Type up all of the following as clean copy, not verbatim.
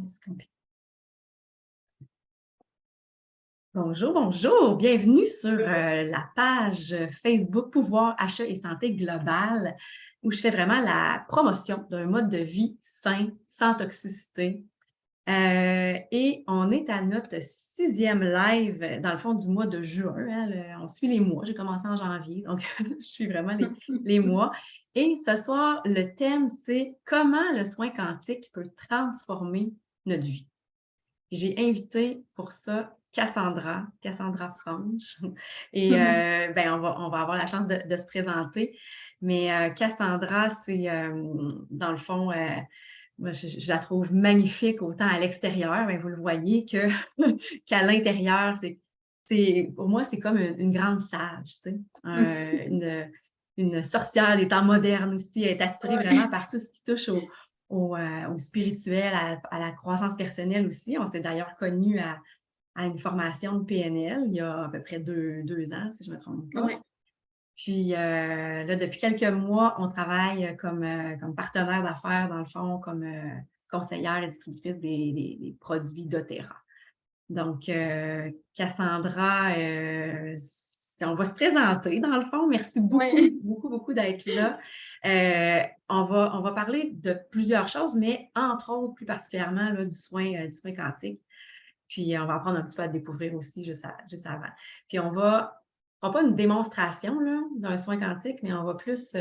Laisse tomber. Bonjour, bonjour. Bienvenue sur la page Facebook Pouvoir, achat et santé globale, où je fais vraiment la promotion d'un mode de vie sain, sans toxicité. Et on est à notre 6e live, dans le fond, du mois de juin. Hein, on suit les mois. J'ai commencé en janvier, donc je suis vraiment les mois. Et ce soir, le thème, c'est comment le soin quantique peut transformer notre vie. J'ai invité pour ça Cassandra Franche. Et on va avoir la chance de se présenter. Mais Cassandra, c'est dans le fond, moi, je la trouve magnifique autant à l'extérieur, vous le voyez, qu'à l'intérieur. Pour moi, c'est comme une grande sage, tu sais, une sorcière des temps modernes aussi. Elle est attirée vraiment par tout ce qui touche au spirituel, à la croissance personnelle aussi. On s'est d'ailleurs connus à une formation de PNL il y a à peu près deux ans, si je ne me trompe pas. Ouais. Puis là, depuis quelques mois, on travaille comme partenaire d'affaires, dans le fond, comme conseillère et distributrice des produits doTERRA. Donc, Cassandra, on va se présenter, dans le fond. Merci beaucoup, Ouais. beaucoup d'être là. On va parler de plusieurs choses, mais entre autres, plus particulièrement là, du soin quantique. Puis, on va apprendre un petit peu à découvrir aussi juste avant. Puis, on fera pas une démonstration là, d'un soin quantique, mais on va plus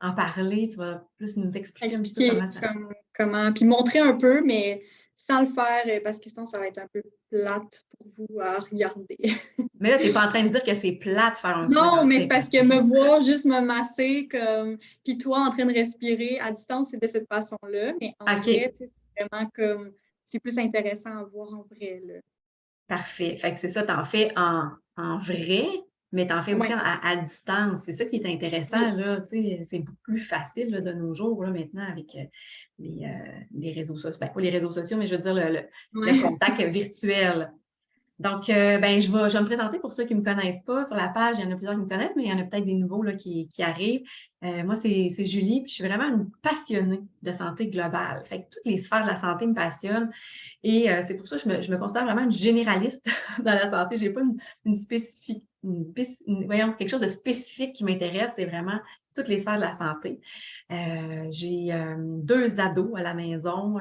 en parler. Tu vas plus nous expliquer un petit peu Expliquer comment ça... comment, puis montrer un peu, mais sans le faire, parce que sinon, ça va être un peu plate pour vous à regarder. Mais là, tu n'es pas en train de dire que c'est plate de faire un soin Non, mais c'est quantique. parce que me voir juste me masser, puis toi en train de respirer à distance, c'est de cette façon-là. Mais en vrai, OK, c'est vraiment comme, c'est plus intéressant à voir en vrai, là. parfait. Fait que c'est ça, tu en fais en vrai, mais tu en fais aussi Ouais, à distance. C'est ça qui est intéressant, oui, là. Tu sais, c'est beaucoup plus facile là, de nos jours, là, maintenant, avec les réseaux sociaux. Ben, pas les réseaux sociaux, mais je veux dire le ouais. contact virtuel. Donc, je vais me présenter pour ceux qui ne me connaissent pas. Sur la page, il y en a plusieurs qui me connaissent, mais il y en a peut-être des nouveaux là, qui arrivent. Moi, c'est Julie, puis je suis vraiment une passionnée de santé globale. Fait que toutes les sphères de la santé me passionnent. Et c'est pour ça que je me considère vraiment une généraliste dans la santé. Je n'ai pas quelque chose de spécifique qui m'intéresse. C'est vraiment toutes les sphères de la santé. J'ai 2 ados à la maison,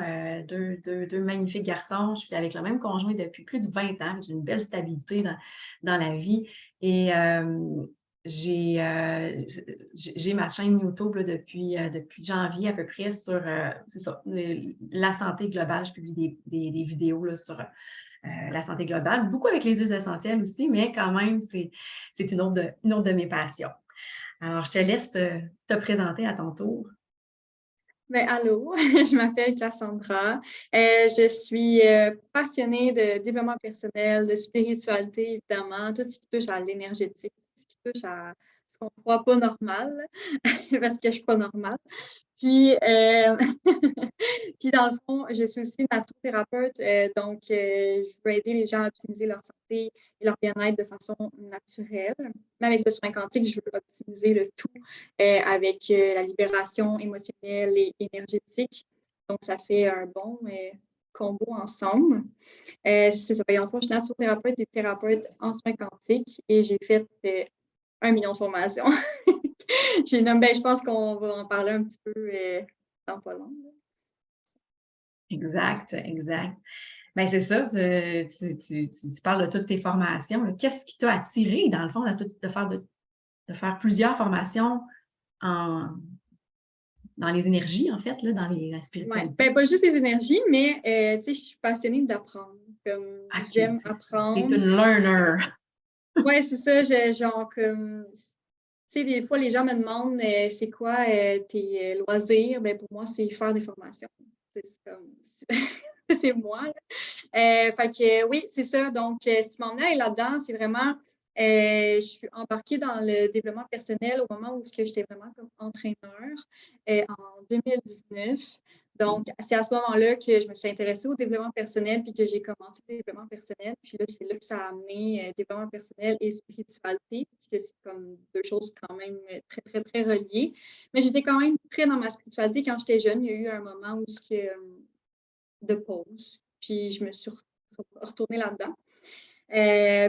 deux magnifiques garçons. Je suis avec le même conjoint depuis plus de 20 ans. J'ai une belle stabilité dans la vie. Et j'ai ma chaîne YouTube là, depuis janvier à peu près sur c'est ça, la santé globale. Je publie des vidéos là, sur la santé globale, beaucoup avec les huiles essentielles aussi, mais quand même, c'est une autre de mes passions. Alors, je te laisse te présenter à ton tour. Ben, allô, je m'appelle Cassandra. Je suis passionnée de développement personnel, de spiritualité, évidemment, tout ce qui touche à l'énergétique, tout ce qui touche à ce qu'on ne croit pas normal, parce que je ne suis pas normale. Puis, puis, dans le fond, je suis aussi naturothérapeute, donc je veux aider les gens à optimiser leur santé et leur bien-être de façon naturelle. Mais avec le soin quantique, je veux optimiser le tout avec la libération émotionnelle et énergétique. Donc, ça fait un bon combo ensemble. C'est ça. Dans le fond, je suis naturothérapeute et thérapeute en soins quantiques et j'ai fait 1 million de formations. Je pense qu'on va en parler un petit peu dans pas long. Exact, exact. Bien, c'est ça, tu parles de toutes tes formations. Là. Qu'est-ce qui t'a attiré, dans le fond, de faire plusieurs formations en, dans les énergies, en fait, là, dans la Ouais. spiritualité? Ben, pas juste les énergies, mais je suis passionnée d'apprendre. Comme OK, j'aime c'est ça. Tu es apprendre. une learner. Ouais, c'est ça. Genre comme tu sais, des fois, les gens me demandent c'est quoi tes loisirs? Ben, pour moi, c'est faire des formations. C'est comme c'est moi. Là. Fait que oui, c'est ça. Donc, ce qui m'a emmené à aller là-dedans, c'est vraiment, je suis embarquée dans le développement personnel au moment où j'étais vraiment comme entraîneur en 2019. Donc, c'est à ce moment-là que je me suis intéressée au développement personnel puis que j'ai commencé le développement personnel. Puis là, c'est là que ça a amené développement personnel et spiritualité, parce que c'est comme deux choses quand même très, très, très reliées. Mais j'étais quand même très dans ma spiritualité quand j'étais jeune. Il y a eu un moment où de pause. Puis je me suis retournée là-dedans.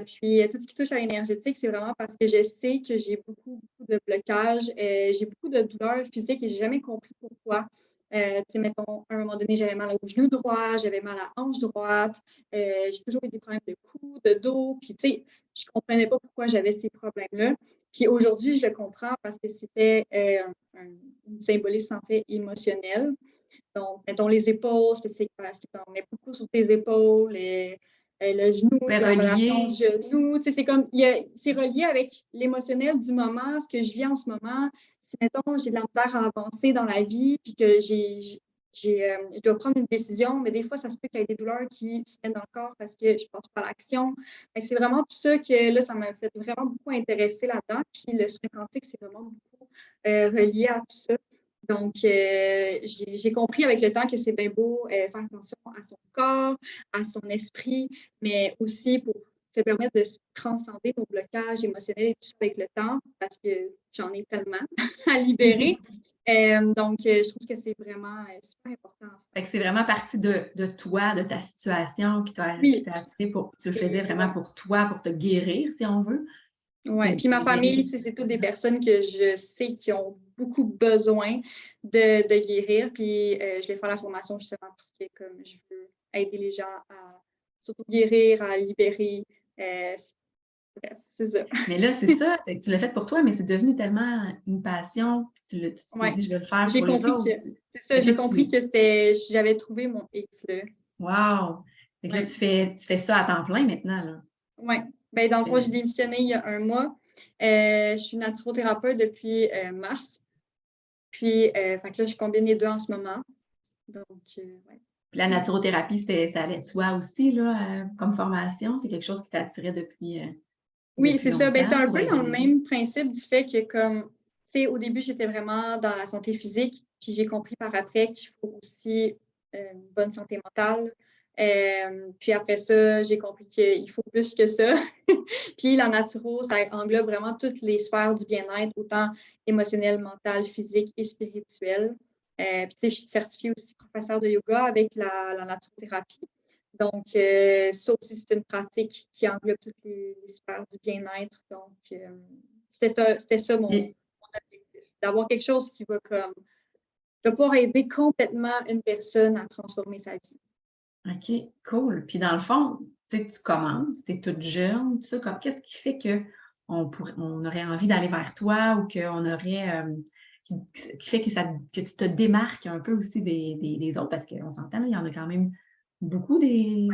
Puis tout ce qui touche à l'énergétique, c'est vraiment parce que je sais que j'ai beaucoup de blocages, j'ai beaucoup de douleurs physiques et j'ai jamais compris pourquoi. Tu sais, mettons, à un moment donné, j'avais mal au genou droit, j'avais mal à la hanche droite, j'ai toujours eu des problèmes de cou, de dos, puis tu sais, je comprenais pas pourquoi j'avais ces problèmes-là. Puis aujourd'hui, je le comprends parce que c'était une symbolisme en fait émotionnel. Donc, mettons les épaules, c'est parce que tu en mets beaucoup sur tes épaules, et le genou, Ouais, c'est la relation relié. genou. Tu sais, c'est comme, c'est relié avec l'émotionnel du moment, ce que je vis en ce moment. Si, mettons, j'ai de la misère à avancer dans la vie, puis que je dois prendre une décision, mais des fois, ça se peut qu'il y ait des douleurs qui se mettent dans le corps parce que je ne passe pas à l'action. C'est vraiment tout ça que là, ça m'a fait vraiment beaucoup intéresser là-dedans. Puis le soin quantique, c'est vraiment beaucoup relié à tout ça. Donc, j'ai compris avec le temps que c'est bien beau faire attention à son corps, à son esprit, mais aussi pour se permettre de transcender nos blocages émotionnels et tout ça avec le temps, parce que j'en ai tellement à libérer. Donc, je trouve que c'est vraiment super important. Fait que c'est vraiment parti de toi, de ta situation qui t'a Oui, attiré pour. Tu le faisais et vraiment pour toi, pour te guérir, si on veut. ouais. Puis ma famille, tu sais, c'est toutes des personnes que je sais qui ont beaucoup besoin de guérir. Puis je vais faire la formation justement parce que comme je veux aider les gens à surtout guérir, à libérer. Bref, c'est ça. Mais là, c'est ça, c'est que tu l'as fait pour toi, mais c'est devenu tellement une passion, puis tu t'es Ouais. dit, je vais le faire J'ai pour les compris que autres. c'est ça, Fait que là, j'ai compris que j'avais trouvé mon X là. wow! Fait que là, Ouais. tu fais ça à temps plein maintenant, là. Ouais. Ben, dans le fond, j'ai Euh, démissionné il y a un mois. Je suis naturothérapeute depuis mars. Puis, fait que là, je combine les deux en ce moment. Donc, ouais. Puis la naturothérapie, ça allait de soi aussi, là, comme formation. C'est quelque chose qui t'attirait Oui, depuis c'est ça. Ben, c'est longtemps un pour peu dans aider le les gens. même principe du fait que, comme, tu sais, au début, j'étais vraiment dans la santé physique, puis j'ai compris par après qu'il faut aussi une bonne santé mentale. Puis après ça, j'ai compris qu'il faut plus que ça. Puis la naturo, ça englobe vraiment toutes les sphères du bien-être, autant émotionnel, mental, physique et spirituel. Puis, tu sais, je suis certifiée aussi professeure de yoga avec la naturothérapie. Donc, ça aussi, c'est une pratique qui englobe toutes les sphères du bien-être. Donc, c'était ça mon Et- objectif, d'avoir quelque chose qui va pouvoir aider complètement une personne à transformer sa vie. OK, cool. Puis dans le fond, tu sais, tu commences, tu es toute jeune, tout ça, qu'est-ce qui fait on aurait envie d'aller vers toi ou qu'on aurait, qui fait que tu te démarques un peu aussi des autres? Parce qu'on s'entend, il y en a quand même beaucoup des.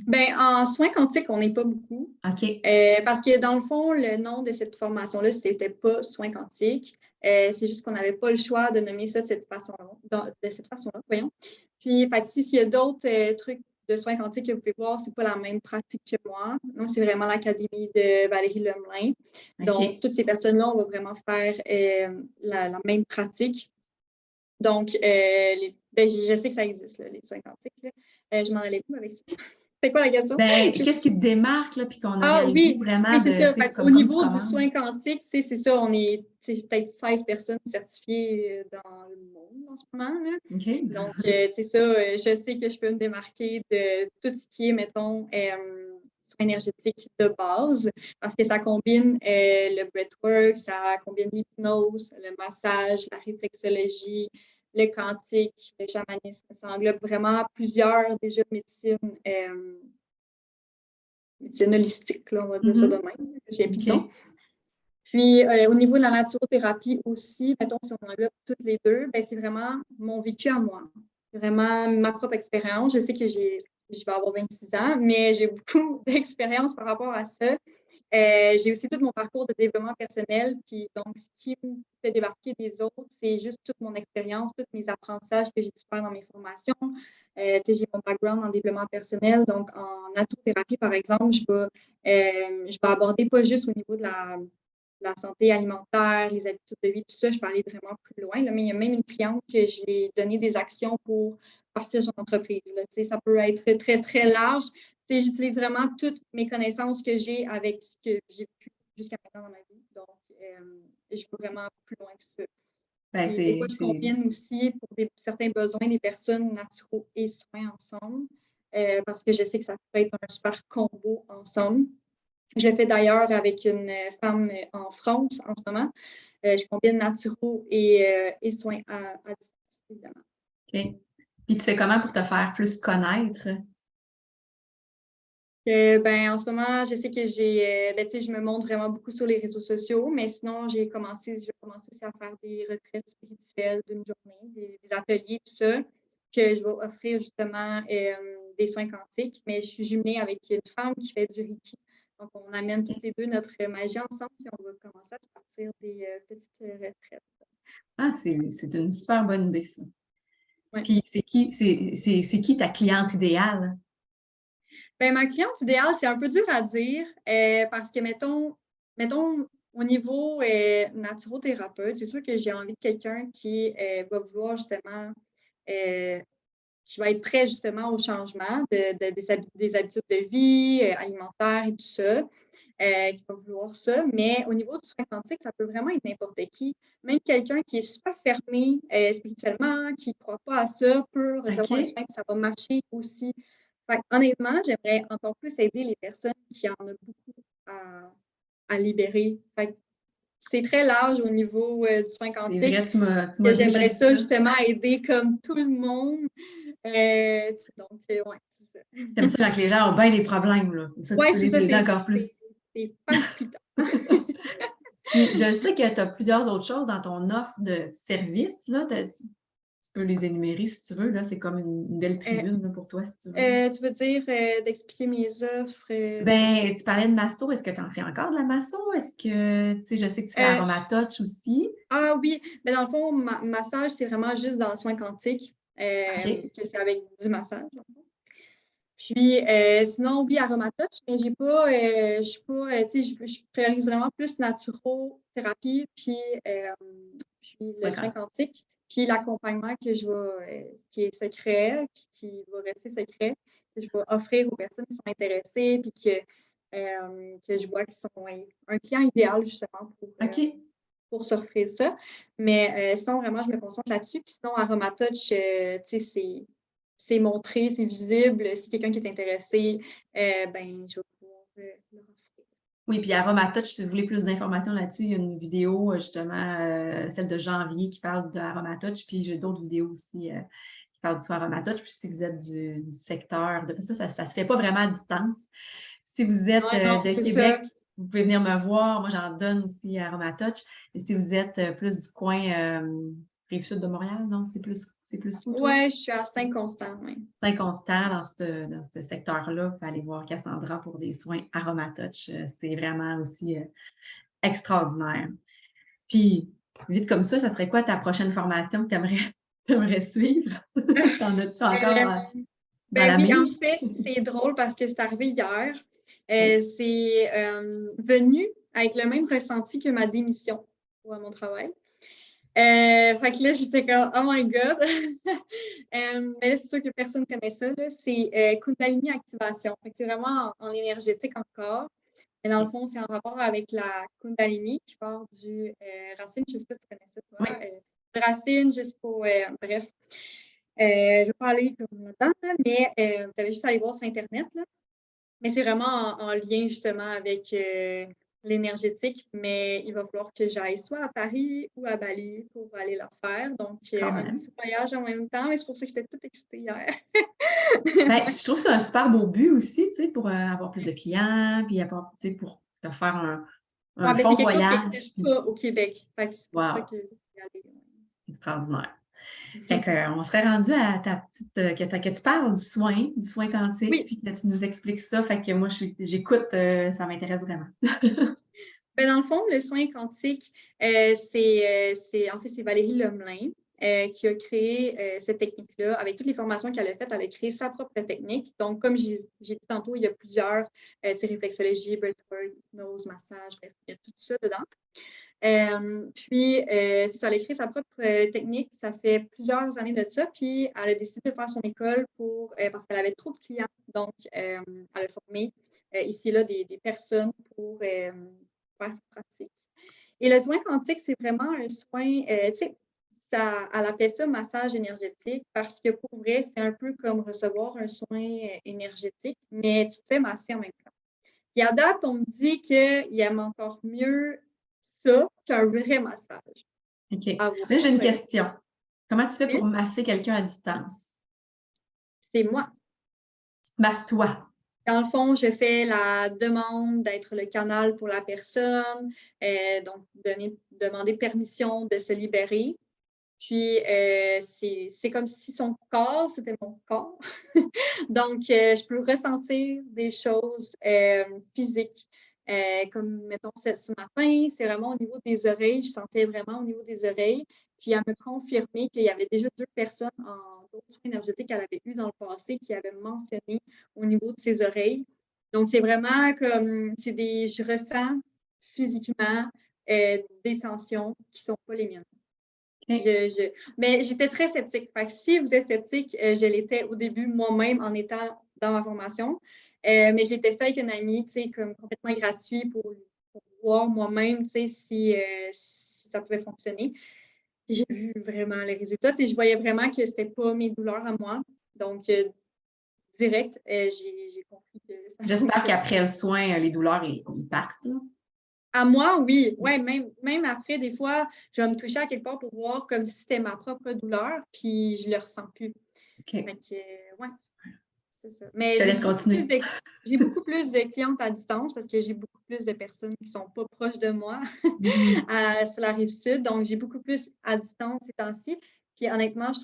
Ben, en soins quantiques, on n'est pas beaucoup. OK. Parce que dans le fond, le nom de cette formation-là, c'était pas soins quantiques. C'est juste qu'on n'avait pas le choix de nommer ça de cette façon-là, voyons. Puis, fait, s'il y a d'autres trucs de soins quantiques que vous pouvez voir, c'est pas la même pratique que moi. Moi, c'est vraiment l'Académie de Valérie Lemelin. Donc, OK. toutes ces personnes-là, on va vraiment faire la même pratique. Donc, ben, je sais que ça existe, là, les soins quantiques. Là. Je m'en allais où avec ça? C'est quoi la question? Ben, qu'est-ce qui te démarque, là, puis qu'on aurait Ah le goût oui, vraiment oui, c'est de, ça. tu sais, Fait, au comme tu niveau du soin commences? quantique, c'est ça, on est peut-être 16 personnes certifiées dans le monde en ce moment. Là. OK. Donc, c'est ça, je sais que je peux me démarquer de tout ce qui est, mettons, soins énergétiques de base, parce que ça combine le breathwork, ça combine l'hypnose, le massage, la réflexologie, le quantique, le chamanisme. Ça englobe vraiment plusieurs déjà médecines. Médecine holistique, là, on va dire ça de Mhm. même. J'ai plus de nom. OK. Puis, au niveau de la naturothérapie aussi, mettons, si on englobe toutes les deux, ben, c'est vraiment mon vécu à moi. Vraiment ma propre expérience. Je sais que je vais avoir 26 ans, mais j'ai beaucoup d'expérience par rapport à ça. J'ai aussi tout mon parcours de développement personnel. Puis, donc, ce qui me fait débarquer des autres, c'est juste toute mon expérience, tous mes apprentissages que j'ai dû faire dans mes formations. J'ai mon background en développement personnel. Donc, en naturothérapie, par exemple, je vais aborder pas juste au niveau de la santé alimentaire, les habitudes de vie, tout ça, je vais aller vraiment plus loin. Là, mais il y a même une cliente que je lui ai donné des actions pour partir son entreprise. Là. Ça peut être très, très, très large. J'utilise vraiment toutes mes connaissances que j'ai avec ce que j'ai pu jusqu'à maintenant dans ma vie. Donc, je vais vraiment plus loin que ça. Ben, Puis des fois, je combine aussi pour certains besoins des personnes naturaux et soins ensemble, parce que je sais que ça peut être un super combo ensemble. Je le fais d'ailleurs avec une femme en France en ce moment. Je combine naturaux et soins à distance, évidemment. OK. Puis tu fais comment pour te faire plus connaître? Ben, en ce moment, je sais que je me montre vraiment beaucoup sur les réseaux sociaux, mais sinon, j'ai commencé aussi à faire des retraites spirituelles d'une journée, des ateliers, tout ça, que je vais offrir justement des soins quantiques, mais je suis jumelée avec une femme qui fait du Reiki. Donc, on amène toutes les deux notre magie ensemble, puis on va commencer à partir des petites retraites. Ah, c'est une super bonne idée, ça. Ouais. Puis c'est qui ta cliente idéale? Ben, ma cliente idéale, c'est un peu dur à dire parce que, mettons au niveau naturothérapeute, c'est sûr que j'ai envie de quelqu'un qui va vouloir justement, qui va être prêt justement au changement des habitudes de vie alimentaires et tout ça, qui va vouloir ça. Mais au niveau du soin quantique, ça peut vraiment être n'importe qui. Même quelqu'un qui est super fermé spirituellement, qui ne croit pas à ça, peut recevoir un OK. soin que ça va marcher aussi. Fait que, honnêtement, j'aimerais encore plus aider les personnes qui en ont beaucoup à libérer. Fait que c'est très large au niveau du soin C'est quantique vrai, tu m'as que déjà j'aimerais dit ça ça. justement aider comme tout le monde. Donc, ouais, c'est ça. T'aimes ça quand les gens ont bien des problèmes, là. Comme ça, tu Ouais, peux c'est les ça, aider encore plus. c'est palpitant. Puis je sais que tu as plusieurs autres choses dans ton offre de services, là. Tu peux les énumérer si tu veux, là. C'est comme une belle Euh, tribune là, pour toi, si tu veux. Tu veux dire d'expliquer mes offres? Ben, tu parlais de masso. Est-ce que tu en fais encore de la masso? Est-ce que, tu sais, je sais que tu fais Euh, Aromatouch aussi. Ah oui, mais dans le fond, massage, c'est vraiment juste dans le soin quantique, OK. que c'est avec du massage. Puis, sinon, oui, aromatouch, mais j'ai pas, je suis pas, tu sais, je priorise vraiment plus naturothérapie, puis le Soin soin quantique. quantique, puis l'accompagnement qui est secret, puis qui va rester secret, que je vais offrir aux personnes qui sont intéressées, puis que je vois qui sont un client idéal, justement, OK. pour s'offrir ça. Mais sinon, vraiment, je me concentre là-dessus. Puis sinon, Aromatouch, tu sais, c'est montré, c'est visible. Si quelqu'un qui est intéressé, ben, je vais pouvoir leur offrir. Oui, puis Aromatouch, si vous voulez plus d'informations là-dessus, il y a une vidéo, justement, celle de janvier qui parle d'Aromatouch, puis j'ai d'autres vidéos aussi qui parlent du soin Aromatouch. Puis si vous êtes du secteur, de ça se fait pas vraiment à distance. Si vous êtes Ouais, non, de c'est ça. Québec, vous pouvez venir me voir. Moi, j'en donne aussi à Aromatouch. Et si vous êtes plus du coin Rive-Sud de Montréal, non? C'est plus où, toi? Ouais, je suis à Saint-Constant, oui. Saint-Constant, dans ce secteur-là, vous allez voir Cassandra pour des soins Aromatouch. C'est vraiment aussi extraordinaire. Puis, vite comme ça serait quoi ta prochaine formation que tu aimerais suivre? T'en as-tu encore Euh, dans Ben la oui, en mise? fait, c'est drôle parce que c'est arrivé hier. Oui. C'est venu avec le même ressenti que ma démission à mon travail. Fait que là, j'étais comme, oh my God! Mais là, c'est sûr que personne ne connaît ça. C'est Kundalini Activation. Fait que c'est vraiment en énergétique encore. Mais dans le fond, c'est en rapport avec la Kundalini qui part du racine. Je ne sais pas si tu connais ça, toi. Oui. De racine jusqu'au. Bref. Je ne vais pas aller comme là-dedans, là, mais vous avez juste à aller voir sur Internet. Là. Mais c'est vraiment en lien justement avec l'énergétique, mais il va falloir que j'aille soit à Paris ou à Bali pour aller la faire. Donc, Quand un même. petit voyage en même temps, mais c'est pour ça que j'étais toute excitée hier. Ben, je trouve que c'est un super beau but aussi, tu sais, pour avoir plus de clients, puis avoir, tu sais, pour te faire un Ouais, ben, c'est fond quelque chose qui voyage. n'existe pas au Québec. Fait que c'est pour ça Wow, que je vais y aller. extraordinaire. Fait qu'on serait rendu à ta petite, que tu parles du soin quantique, Oui, puis que tu nous expliques ça. Fait que moi, j'écoute, ça m'intéresse vraiment. ben, dans le fond, le soin quantique, en fait, c'est Valérie Lemelin qui a créé cette technique-là. Avec toutes les formations qu'elle a faites, elle a créé sa propre technique. Donc, comme j'ai dit tantôt, il y a plusieurs, c'est réflexologie, breathwork, hypnose, massage, bref, il y a tout ça dedans. C'est ça, elle a créé sa propre technique. Ça fait plusieurs années de ça. Puis, elle a décidé de faire son école parce qu'elle avait trop de clients. Donc, elle a formé ici et là des personnes pour faire cette pratique. Et le soin quantique, c'est vraiment un soin, tu sais, elle appelait ça massage énergétique parce que pour vrai, c'est un peu comme recevoir un soin énergétique, mais tu te fais masser en même temps. Puis à date, on me dit qu'il aime encore mieux ça qu'un vrai massage. OK. À voir. Là, j'ai une Ouais. question. Comment tu fais Oui, pour masser quelqu'un à distance? c'est moi. Tu te masses toi. Dans le fond, je fais la demande d'être le canal pour la personne, donc demander permission de se libérer. Puis, c'est comme si son corps, c'était mon corps. Donc, je peux ressentir des choses physiques. Comme, mettons, ce matin, c'est vraiment au niveau des oreilles. Je sentais vraiment au niveau des oreilles. Puis, elle me confirmait qu'il y avait déjà 2 personnes en soins énergétiques qu'elle avait eu dans le passé qui avaient mentionné au niveau de ses oreilles. Donc, c'est vraiment comme, je ressens physiquement des tensions qui ne sont pas les miennes. OK. Mais j'étais très sceptique. Fait que si vous êtes sceptique, je l'étais au début moi-même en étant dans ma formation. Mais je l'ai testé avec une amie, tu sais, comme complètement gratuit pour voir moi-même, tu sais, si ça pouvait fonctionner. Puis j'ai vu vraiment les résultats. Tu sais, je voyais vraiment que c'était pas mes douleurs à moi. Donc, direct, j'ai compris que ça J'espère fonctionnait. qu'après le soin, les douleurs, ils partent, là. À moi, oui. Ouais, même après, des fois, je vais me toucher à quelque part pour voir comme si c'était ma propre douleur, puis je le ressens plus. OK. Fait que, ouais, c'est ça. Je Mais te laisse continuer. j'ai beaucoup plus de clientes à distance parce que j'ai beaucoup plus de personnes qui sont pas proches de moi Mhm. sur la rive sud. Donc, j'ai beaucoup plus à distance ces temps-ci. Puis honnêtement, je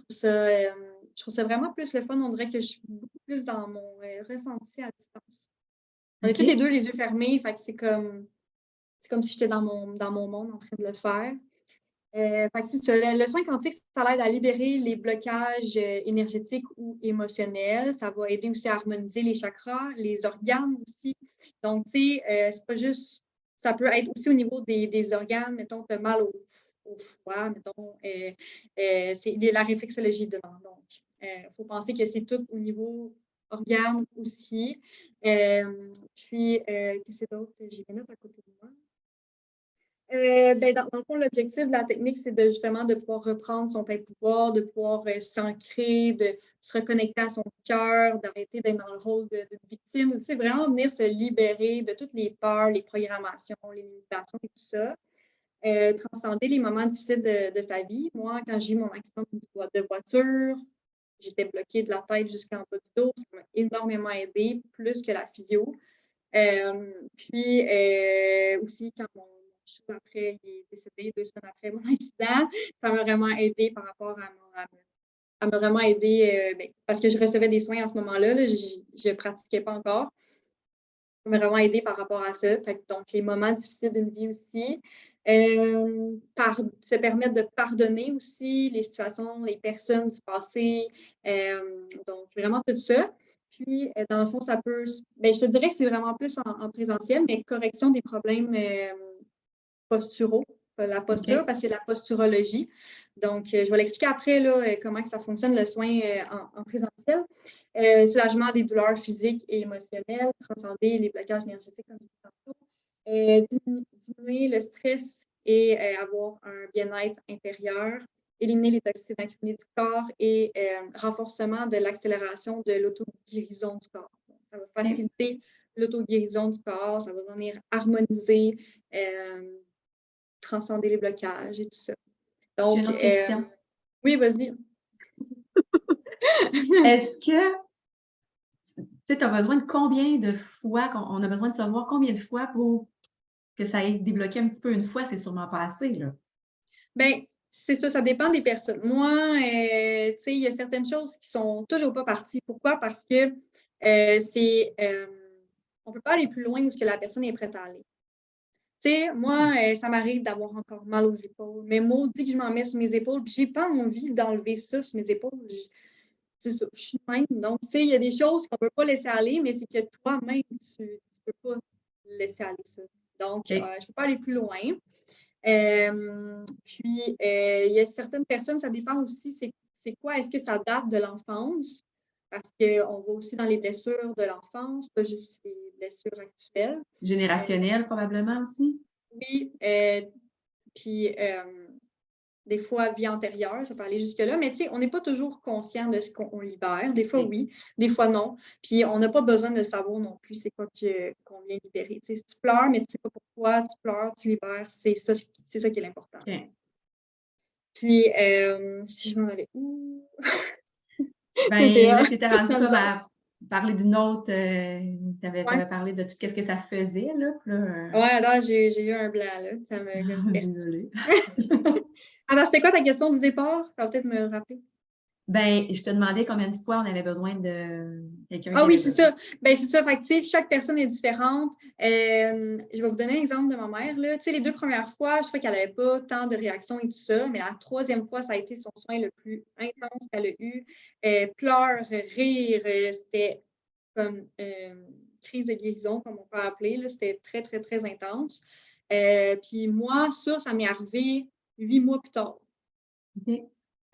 trouve ça vraiment plus le fun. On dirait que je suis beaucoup plus dans mon ressenti à distance. On est tous les OK. deux les yeux fermés, fait que c'est comme si j'étais dans mon monde en train de le faire. Fait que c'est ça, le soin quantique, ça aide à libérer les blocages énergétiques ou émotionnels. Ça va aider aussi à harmoniser les chakras, les organes aussi. Donc, tu sais, c'est pas juste. Ça peut être aussi au niveau des organes. Mettons, tu as mal au foie, mettons. C'est la réflexologie dedans. Donc, il faut penser que c'est tout au niveau organes aussi. Puis, qu'est-ce que c'est d'autre? J'ai mes notes à côté de moi. Ben, dans le fond, l'objectif de la technique, c'est justement de pouvoir reprendre son plein pouvoir, de pouvoir s'ancrer, de se reconnecter à son cœur, d'arrêter d'être dans le rôle de victime. C'est vraiment venir se libérer de toutes les peurs, les programmations, les limitations et tout ça. Transcender les moments difficiles de sa vie. Moi, quand j'ai eu mon accident de voiture, j'étais bloquée de la tête jusqu'en bas du dos. Ça m'a énormément aidé, plus que la physio. Puis aussi, quand mon chou, après, il est décédé 2 semaines après mon accident, ça m'a vraiment aidé par rapport ça m'a vraiment aidé parce que je recevais des soins en ce moment-là, là, je ne pratiquais pas encore. Ça m'a vraiment aidé par rapport à ça. Fait que, donc, les moments difficiles d'une vie aussi. Se permettre de pardonner aussi les situations, les personnes du passé. Donc, vraiment tout ça. Puis, dans le fond, ça peut. Ben, je te dirais que c'est vraiment plus en présentiel, mais correction des problèmes posturaux, la posture, OK. parce que la posturologie. Donc, je vais l'expliquer après là, comment que ça fonctionne le soin en présentiel. Soulagement des douleurs physiques et émotionnelles, transcender les blocages énergétiques, comme je disais tantôt, diminuer le stress et avoir un bien-être intérieur, éliminer les toxines accumulées du corps et renforcement de l'accélération de l'auto-guérison du corps. Donc, ça va OK. faciliter l'auto-guérison du corps, ça va venir harmoniser, transcender les blocages et tout ça. J'ai Donc, une autre question. oui, vas-y. Est-ce que tu as besoin de combien de fois, on a besoin de savoir combien de fois pour que ça ait débloqué un petit peu une fois, c'est sûrement pas assez, là. Bien, c'est ça dépend des personnes. Moi, tu sais, il y a certaines choses qui sont toujours pas parties. Pourquoi? Parce que on peut pas aller plus loin où ce que la personne est prête à aller. Tu sais, moi, ça m'arrive d'avoir encore mal aux épaules, mais maudit que je m'en mets sur mes épaules, puis j'ai pas envie d'enlever ça sur mes épaules. C'est ça, je suis même. Donc, tu sais, il y a des choses qu'on peut pas laisser aller, mais c'est que toi-même, tu peux pas laisser aller ça. Donc, OK. je peux pas aller plus loin. Puis, il y a certaines personnes, ça dépend aussi, c'est quoi? Est-ce que ça date de l'enfance? Parce qu'on va aussi dans les blessures de l'enfance, pas juste les blessures actuelles. Générationnel, probablement aussi. Oui, puis des fois vie antérieure, ça peut aller jusque-là, mais tu sais, on n'est pas toujours conscient de ce qu'on libère. Des fois, oui, des fois, non. Puis, on n'a pas besoin de savoir non plus c'est quoi qu'on vient libérer. Tu sais, si tu pleures, mais tu sais pas pourquoi tu pleures, tu libères, c'est ça qui est l'important. OK. Puis, si je m'en avais où? Ben, là, tu étais rendu comme à parler d'une autre, tu avais Ouais. parlé de tout ce que ça faisait, là. Puis là, Ouais, là, j'ai eu un blanc, là. Ça me perturbe. désolée. Alors, c'était quoi ta question du départ? Tu vas peut-être me le rappeler. Ben, je te demandais combien de fois on avait besoin de quelqu'un Ah qui oui, avait c'est besoin. ça. Ben, c'est ça. Fait que, tu sais, chaque personne est différente. Je vais vous donner un exemple de ma mère, là. Tu sais, les 2 premières fois, je trouvais qu'elle n'avait pas tant de réactions et tout ça, mais la 3e fois, ça a été son soin le plus intense qu'elle a eu. Pleurs, rire, c'était comme crise de guérison, comme on peut appeler, là. C'était très, très, très intense. Puis moi, ça m'est arrivé 8 mois plus tard. OK.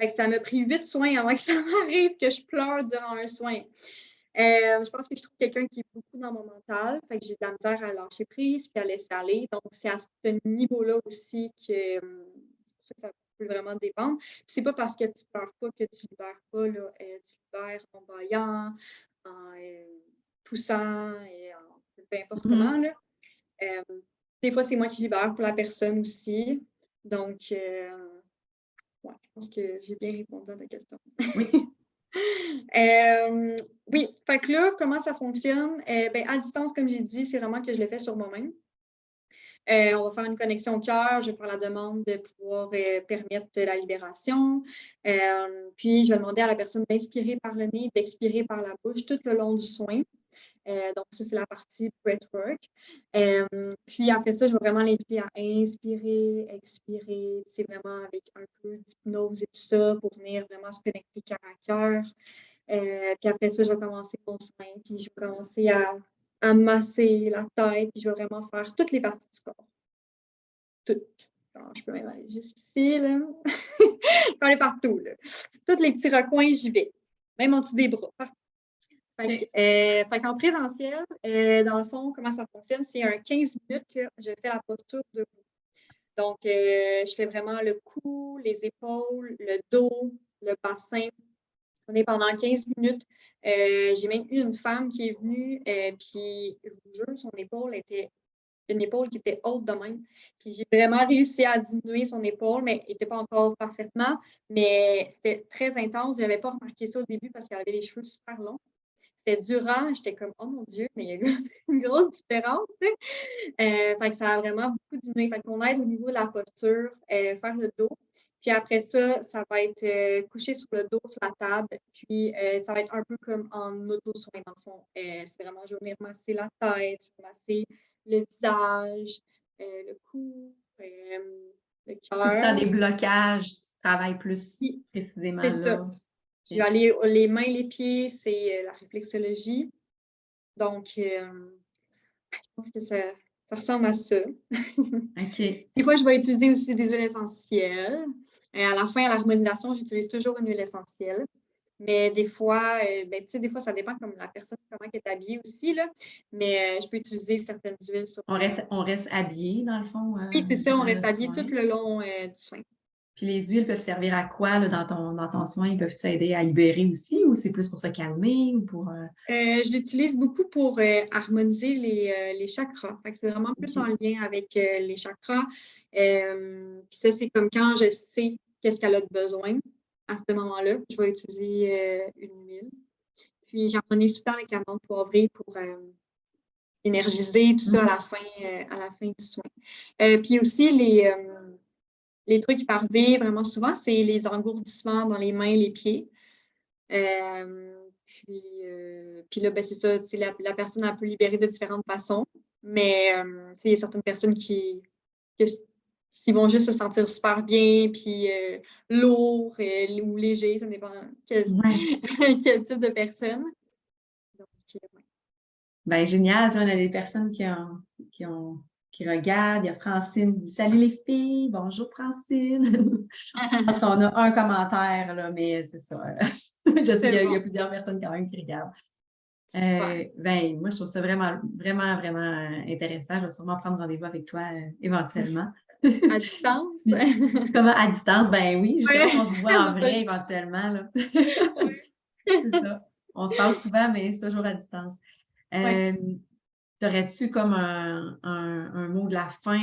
Fait que ça m'a pris 8 soins avant que ça m'arrive que je pleure durant un soin. Je pense que je trouve quelqu'un qui est beaucoup dans mon mental. Fait que j'ai de la misère à lâcher prise puis à laisser aller. Donc, c'est à ce niveau-là aussi que c'est pour ça que ça peut vraiment dépendre. Puis c'est pas parce que tu pleures pas que tu libères pas. Là. Tu libères en baillant, en toussant et en peu importe comment. Là. Des fois, c'est moi qui libère pour la personne aussi. Donc, ouais, je pense que j'ai bien répondu à ta question. Oui. Oui, fait que là, comment ça fonctionne? Ben, à distance, comme j'ai dit, c'est vraiment que je le fais sur moi-même. On va faire une connexion au cœur, je vais faire la demande de pouvoir permettre la libération. Puis, je vais demander à la personne d'inspirer par le nez, d'expirer par la bouche tout le long du soin. Donc, ça, c'est la partie breathwork. Puis après ça, je vais vraiment l'inviter à inspirer, expirer. C'est vraiment avec un peu d'hypnose et tout ça pour venir vraiment se connecter cœur à cœur. Puis après ça, je vais commencer mon soin. Puis je vais commencer à masser la tête. Puis je vais vraiment faire toutes les parties du corps. Toutes. Alors, je peux même aller jusqu'ici, là. Je peux aller partout, là. Tous les petits recoins, j'y vais. Même en dessous des bras. Partout. Fait qu'en présentiel, dans le fond, comment ça fonctionne? C'est un 15 minutes que je fais la posture debout. Donc, je fais vraiment le cou, les épaules, le dos, le bassin. On est pendant 15 minutes. J'ai même eu une femme qui est venue, puis je vous jure, son épaule était une épaule qui était haute de même. Puis j'ai vraiment réussi à diminuer son épaule, mais elle n'était pas encore parfaitement. Mais c'était très intense. Je n'avais pas remarqué ça au début parce qu'elle avait les cheveux super longs. C'était durant, j'étais comme, oh mon Dieu, mais il y a une grosse différence. Fait que ça a vraiment beaucoup diminué. Fait qu'on aide au niveau de la posture, faire le dos. Puis après ça, ça va être couché sur le dos, sur la table. Puis ça va être un peu comme en auto-soin, dans le fond. C'est vraiment, je vais venir masser la tête, je vais masser le visage, le cou, le Tu sens des cœur. blocages, tu travailles plus Puis, précisément c'est ça. là. Je vais aller les mains, les pieds, c'est la réflexologie. Donc, je pense que ça ressemble à ça. OK. Des fois, je vais utiliser aussi des huiles essentielles. À la fin, à l'harmonisation, j'utilise toujours une huile essentielle. Mais des fois, ben, tu sais, des fois, ça dépend comme la personne, comment elle est habillée aussi, là. Mais je peux utiliser certaines huiles sur On reste habillé, dans le fond, Oui, c'est ça, on durant reste le habillé soin. tout le long du soin. Puis les huiles peuvent servir à quoi là, dans ton soin? Ils peuvent t'aider à libérer aussi ou c'est plus pour se calmer ou pour. Je l'utilise beaucoup pour harmoniser les chakras. Fait que c'est vraiment plus en OK. lien avec les chakras. Puis ça, c'est comme quand je sais qu'est-ce qu'elle a de besoin à ce moment-là, je vais utiliser une huile. Puis j'harmonise tout le temps avec la menthe poivrée pour énergiser tout ça à la fin du soin. Puis aussi, les trucs qui peuvent arriver vraiment souvent, c'est les engourdissements dans les mains, les pieds. Puis là, ben, c'est ça, la personne elle peut libérer de différentes façons. Mais il y a certaines personnes qui vont juste se sentir super bien, puis lourd ou léger, ça dépend quel, Ouais. quel type de personne. Donc, ouais. Ben, génial. Puis on a des personnes qui regardent. Il y a Francine qui dit Salut les filles, bonjour Francine. Parce qu'on a un commentaire, là, mais c'est ça. Je sais qu'il C'est y a bon, plusieurs personnes quand même qui regardent. super. Ben, moi, je trouve ça vraiment, vraiment, vraiment intéressant. Je vais sûrement prendre rendez-vous avec toi éventuellement. À distance? Puis, comment à distance? Ben oui, justement, Ouais, on se voit on en n'a pas le vrai choix. éventuellement, là. Ouais. C'est ça. On se parle souvent, mais c'est toujours à distance. Ouais. T'aurais-tu comme un mot de la fin,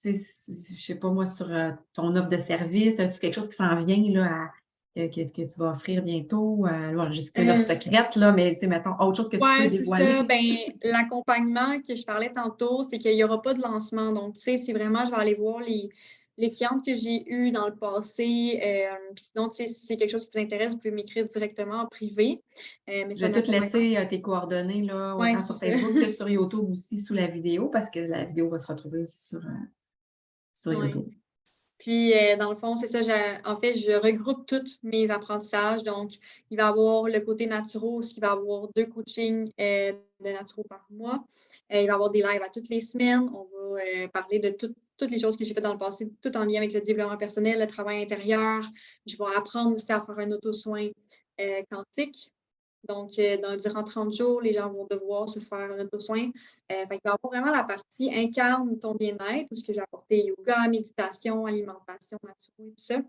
tu sais, je sais pas moi, sur ton offre de service? As-tu quelque chose qui s'en vient là, que tu vas offrir bientôt? Bon, je sais que l'offre Euh, secrète, là, mais tu sais, mettons, autre chose que tu peux Ouais, c'est ça. dévoiler. Ben, l'accompagnement que je parlais tantôt, c'est qu'il n'y aura pas de lancement. Donc, tu sais, c'est vraiment, je vais aller voir les clientes que j'ai eues dans le passé. Puis sinon, tu sais, si c'est quelque chose qui vous intéresse, vous pouvez m'écrire directement en privé. Mais Je c'est vais un tout accompagnement. laisser tes coordonnées, là, Ouais, autant c'est sur ça. Facebook que sur YouTube aussi sous la vidéo, parce que la vidéo va se retrouver aussi sur Ouais. YouTube. Puis, dans le fond, c'est ça, en fait, je regroupe tous mes apprentissages. Donc, il va y avoir le côté naturo, il va y avoir 2 coachings de naturo par mois. Il va y avoir des lives à toutes les semaines. On va parler de toutes les choses que j'ai faites dans le passé, tout en lien avec le développement personnel, le travail intérieur. Je vais apprendre aussi à faire un auto-soin quantique. Donc, durant 30 jours, les gens vont devoir se faire un auto-soin. Fait qu'il va y avoir vraiment la partie incarne ton bien-être, où ce que j'ai apporté yoga, méditation, alimentation, nature et tout ça. Il va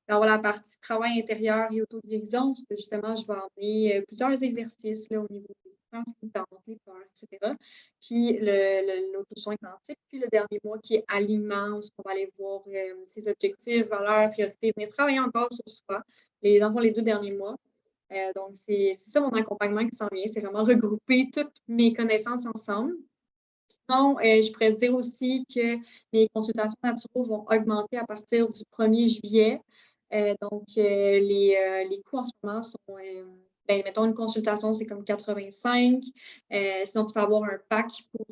y avoir la partie travail intérieur et auto-guérison, parce que justement, je vais emmener plusieurs exercices là, au niveau des croyances limitantes, les peurs, etc. Puis l'auto-soin quantique. Puis le dernier mois qui est aliments, où on va aller voir ses objectifs, valeurs, priorités, venir travailler encore sur soi. Dans les 2 derniers mois. Donc, c'est ça mon accompagnement qui s'en vient. C'est vraiment regrouper toutes mes connaissances ensemble. Sinon, je pourrais dire aussi que mes consultations naturelles vont augmenter à partir du 1er juillet. Donc, les coûts en ce moment sont, ben, mettons, une consultation, c'est comme 85. Sinon, tu peux avoir un pack pour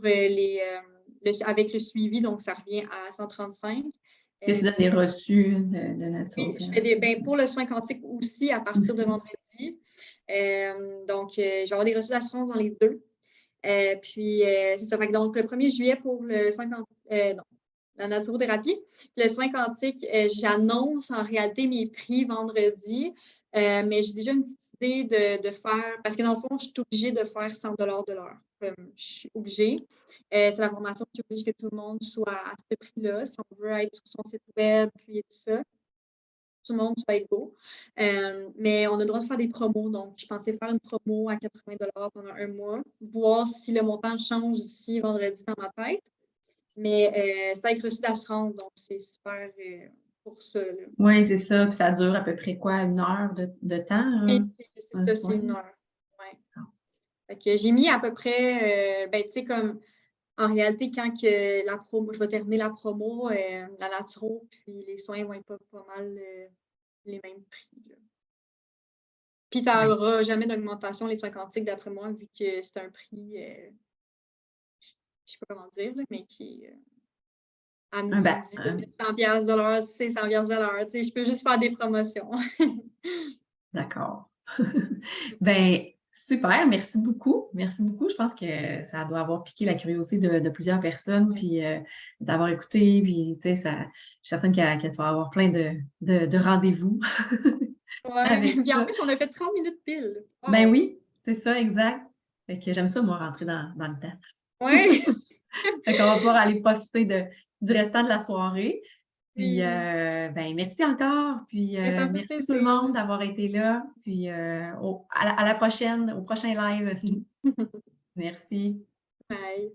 avec le suivi, donc ça revient à 135. Est-ce que tu donnes des reçus de Oui, je fais naturopathie? pour le soin quantique aussi à partir de Aussi. vendredi. Donc, je vais avoir des reçus d'assurance dans les 2. Puis, c'est ça. Fait que donc, le 1er juillet pour le soin quantique, non, la naturothérapie. Le soin quantique, j'annonce en réalité mes prix vendredi, mais j'ai déjà une petite idée de faire, parce que dans le fond, je suis obligée de faire 100 de l'heure. Je suis obligée. C'est la formation qui oblige que tout le monde soit à ce prix-là, si on veut être sur son site web, puis tout ça. Tout le monde soit égaux. Mais on a le droit de faire des promos. Donc, je pensais faire une promo à 80 pendant un mois, voir si le montant change d'ici vendredi dans ma tête. Mais c'est avec reçu d'assurance, donc c'est super pour ça. Là. Oui, c'est ça. Puis ça dure à peu près quoi, 1 heure de temps, Oui, c'est un ça, c'est soin? 1 heure. Ouais. Fait que j'ai mis à peu près, ben, tu sais, comme en réalité, quand que la promo, je vais terminer la promo, la naturo, puis les soins vont être pas mal les mêmes prix. Là. Puis ça Oui. n'aura jamais d'augmentation, les soins quantiques, d'après moi, vu que c'est un prix, je sais pas comment dire, là, mais qui est Ben, dit 100$ de l'heure, c'est 100$ de l'heure. Je peux juste faire des promotions. d'accord. Ben, super, merci beaucoup. Merci beaucoup. Je pense que ça doit avoir piqué la curiosité de plusieurs personnes, Ouais. puis d'avoir écouté, puis tu sais, je suis certaine que tu vas avoir plein de rendez-vous Ouais. avec Puis en ça. plus, on a fait 30 minutes pile. Ben Wow! oui, c'est ça, exact. Fait que j'aime ça, moi, rentrer dans le temps. Ouais! Fait qu'on va pouvoir aller profiter du restant de la soirée. Puis, Oui. ben, merci encore. Puis, Mais ça me fait merci tout le plaisir. monde d'avoir été là. Puis, à la prochaine, au prochain live. Merci. Bye.